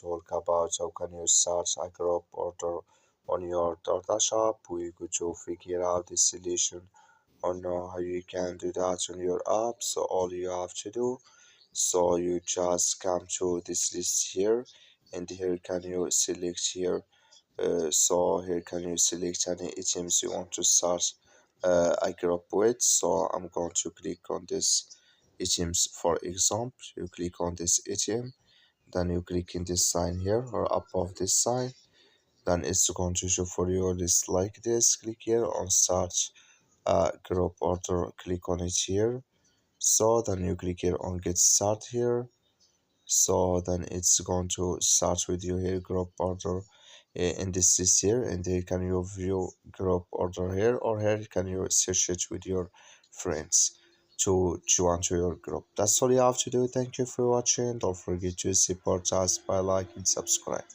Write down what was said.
talk about how can you start a group order on your Doordash app. We're going to figure out the solution on how you can do that on your app. So all you have to do, so you just come to this list here, and here can you select here. So here can you select any items you want to start a group with. So I'm going to click on this items. For example, you click on this item, then you click in this sign here or above this sign, then it's going to show for you a list like this. Click here on start group order, click on it here. So then you click here on get start here. So then it's going to start with you here group order in this list here, and here can you view group order here, or here can you search it with your friends to join to your group. That's all you have to do. Thank you for watching. Don't forget to support us by liking and subscribe.